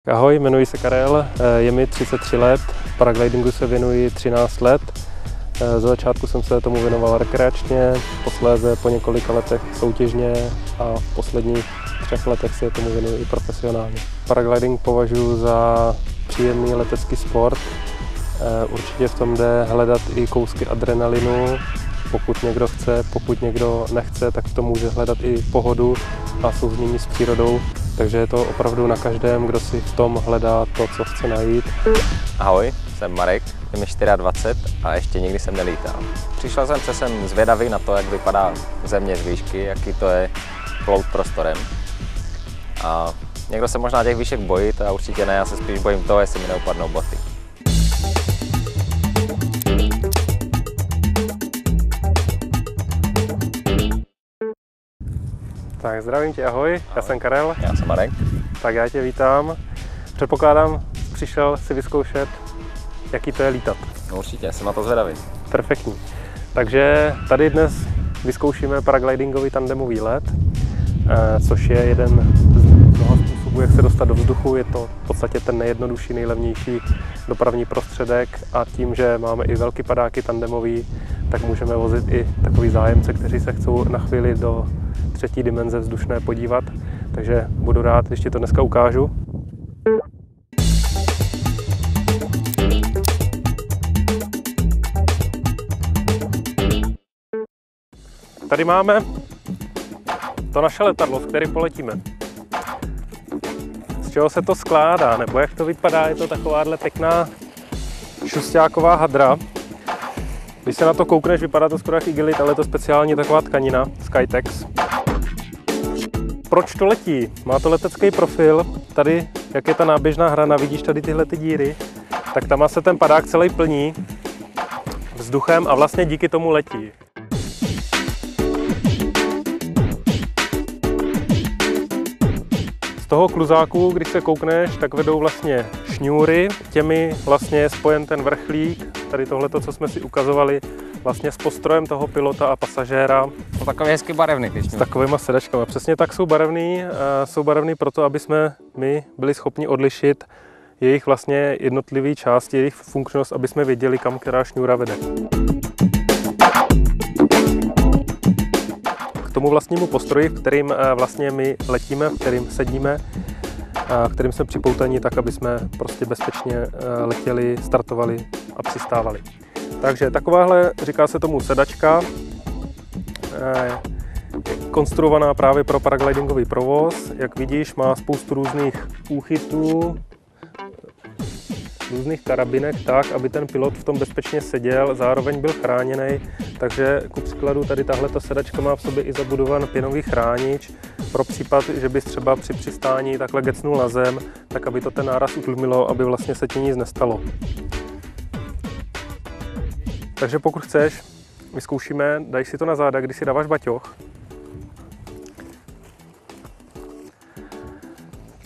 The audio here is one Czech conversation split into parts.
Ahoj, jmenuji se Karel, je mi 33 let, paraglidingu se věnuji 13 let. Za začátku jsem se tomu věnoval rekreačně, posléze po několika letech soutěžně a v posledních 3 letech se tomu věnuji i profesionálně. Paragliding považuji za příjemný letecký sport. Určitě v tom jde hledat i kousky adrenalinu, pokud někdo chce, pokud někdo nechce, tak v tom může hledat i pohodu a souznění s přírodou. Takže je to opravdu na každém, kdo si v tom hledá to, co chce najít. Ahoj, jsem Marek, je mi 24 a ještě nikdy jsem nelítal. Přišel jsem zvědavý na to, jak vypadá země z výšky, jaký to je plout prostorem. A někdo se možná těch výšek bojí, to já určitě ne, já se spíš bojím toho, jestli mi neupadnou boty. Tak zdravím tě, ahoj, já jsem Karel. Já jsem Marek. Tak já tě vítám. Předpokládám, přišel si vyzkoušet, jaký to je lítat. No určitě, jsem na to zvědavý. Perfektní. Takže tady dnes vyzkoušíme paraglidingový tandemový let, což je jeden z mnoha způsobů, jak se dostat do vzduchu. Je to v podstatě ten nejjednodušší, nejlevnější dopravní prostředek a tím, že máme i velký padáky tandemový, tak můžeme vozit i takový zájemce, kteří se chcou na chvíli do 3. dimenze vzdušné podívat. Takže budu rád, když ti to dneska ukážu. Tady máme to naše letadlo, s kterým poletíme. Z čeho se to skládá, nebo jak to vypadá, je to takováhle pěkná šustáková hadra. Když se na to koukneš, vypadá to skoro jak igelit, ale je to speciálně taková tkanina, Skytex. Proč to letí? Má to letecký profil. Tady, jak je ta náběžná hrana, vidíš tady tyhle ty díry, tak tam se ten padák celý plní vzduchem a vlastně díky tomu letí. Z toho kluzáku, když se koukneš, tak vedou vlastně šňůry, těmi vlastně je spojen ten vrchlík, tady tohleto, co jsme si ukazovali, vlastně s postrojem toho pilota a pasažéra. Jsou takový hezky barevný. S takovýma sedačkami. Přesně tak jsou barevný proto, aby jsme my byli schopni odlišit jejich vlastně jednotlivé části, jejich funkčnost, aby jsme věděli, kam která šňůra vede. K tomu vlastnímu postroji, v kterým vlastně my letíme, v kterým sedíme, v kterým jsme připoutaní, tak aby jsme prostě bezpečně letěli, startovali a přistávali. Takže takováhle, říká se tomu sedačka, je konstruovaná právě pro paraglidingový provoz. Jak vidíš, má spoustu různých úchytů, různých karabinek tak, aby ten pilot v tom bezpečně seděl, zároveň byl chráněný. Takže ku příkladu tady tahleta sedačka má v sobě i zabudovan pěnový chránič pro případ, že bys třeba při přistání takhle gecnul na zem, tak aby to ten náraz utlumilo, aby vlastně se ti nic nestalo. Takže pokud chceš, vyzkoušíme, daj si to na záda, když si dáváš baťoch.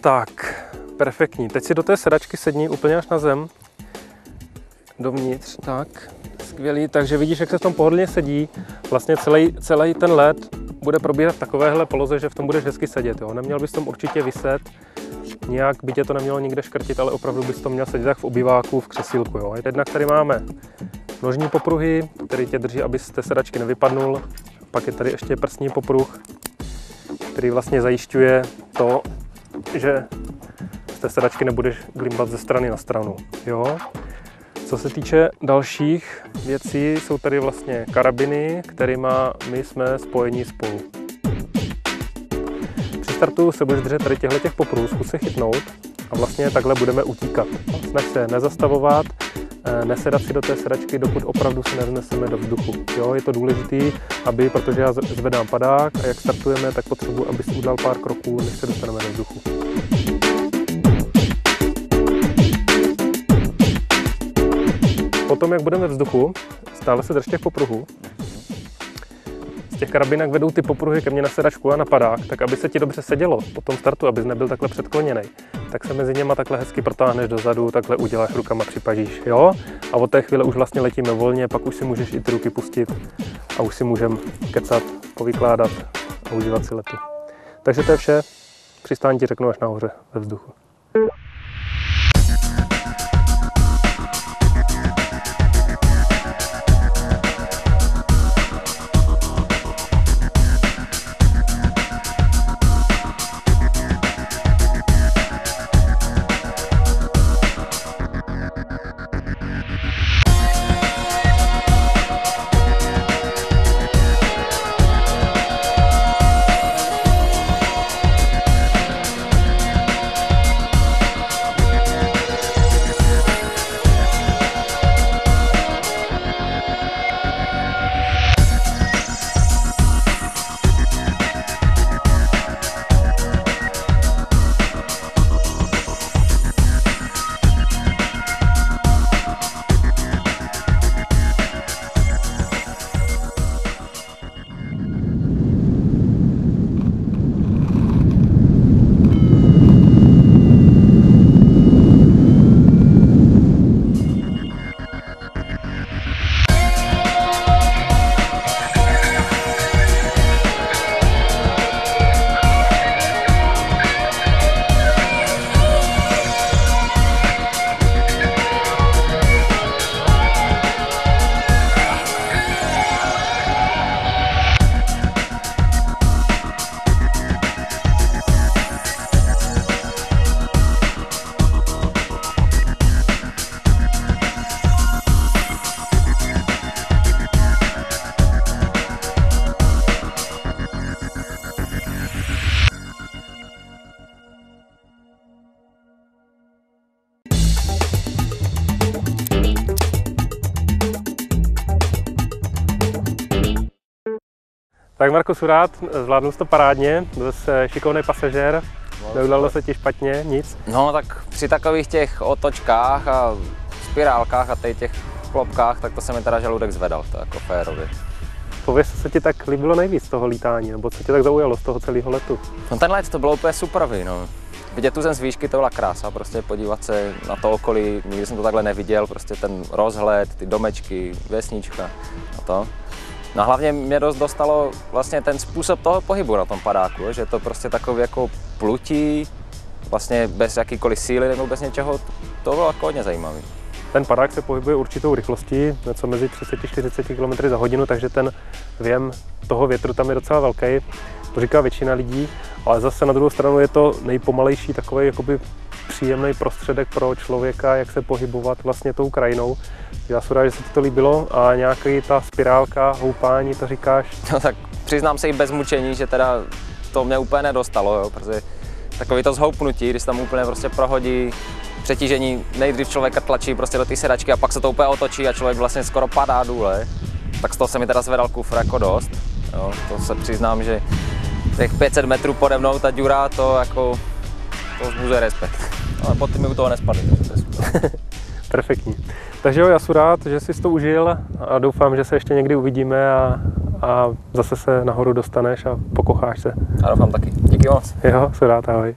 Tak, perfektní. Teď si do té sedačky sedni úplně až na zem. Dovnitř, tak, skvělý. Takže vidíš, jak se v tom pohodlně sedí. Vlastně celý ten let bude probíhat v takovéhle poloze, že v tom budeš hezky sedět. Jo? Neměl bys tom určitě viset, nějak by tě to nemělo nikde škrtit, ale opravdu bys to měl sedět jak v obýváku, v křesílku. Jo? Jednak tady máme nožní popruhy, který tě drží, aby z té sedačky nevypadnul. Pak je tady ještě prsní popruh, který vlastně zajišťuje to, že z té sedačky nebudeš glimbat ze strany na stranu. Jo? Co se týče dalších věcí, jsou tady vlastně karabiny, kterými my jsme spojeni spolu. Při startu se budeš držet tady těch popruhů, zkus se chytnout a vlastně takhle budeme utíkat. Snaž se nezastavovat, nesedat si do té sedačky, dokud opravdu se nevzneseme do vzduchu. Jo, je to důležité, protože já zvedám padák a jak startujeme, tak potřebuji, aby si udělal pár kroků, než se dostaneme do vzduchu. Potom, jak budeme ve vzduchu, stále se drž těch popruhů. Z těch karabinek vedou ty popruhy ke mně na sedačku a na padák, tak aby se ti dobře sedělo po tom startu, abys nebyl takhle předkloněný. Tak se mezi něma takhle hezky protáhneš dozadu, takhle uděláš rukama, připažíš, jo? A od té chvíle už vlastně letíme volně, pak už si můžeš i ty ruky pustit a už si můžeme kecat, povykládat a užívat si letu. Takže to je vše. Přistání ti řeknu až nahoře ve vzduchu. Tak Marku, jsem rád, zvládnul jsi to parádně, byl jsi šikovný pasažér, neudělalo se ti špatně, nic. No tak při takových těch otočkách a spirálkách a těch klopkách, tak to se mi teda žaludek zvedal, to jako férově. Pověz, co se ti tak líbilo nejvíc z toho lítání, nebo co tě tak zaujalo z toho celého letu? No ten let to bylo úplně superový, no. Vidět tu zem z výšky, to byla krása, prostě podívat se na to okolí, nikdy jsem to takhle neviděl, prostě ten rozhled, ty domečky, vesnička a to. No a hlavně mě dost dostalo vlastně ten způsob toho pohybu na tom padáku, že to prostě takový jako plutí, vlastně bez jakýkoliv síly nebo bez něčeho, to bylo jako hodně zajímavý. Ten padák se pohybuje určitou rychlostí, něco mezi 30-40 km za hodinu, takže ten věm toho větru tam je docela velký, to říká většina lidí, ale zase na druhou stranu je to nejpomalejší takový jakoby příjemný prostředek pro člověka, jak se pohybovat vlastně tou krajinou. Já jsem rád, že se ti to líbilo a nějaký ta spirálka, houpání, to říkáš? No tak přiznám se i bez mučení, že teda to mě úplně nedostalo, jo, protože takový to zhoupnutí, když se tam úplně prostě prohodí přetížení, nejdřív člověka tlačí prostě do té sedačky a pak se to úplně otočí a člověk vlastně skoro padá důle, tak z toho se mi teda zvedal kufr jako dost. Jo, to se přiznám, že těch 500 metrů pode mnou ta díra, to jako, to vzbuzuje respekt. Ale potom mi u toho nespadly. Perfektní. Takže jo, já jsem rád, že jsi to užil a doufám, že se ještě někdy uvidíme a zase se nahoru dostaneš a pokocháš se. Já doufám taky. Díky moc. Jo, jsem rád, ahoj.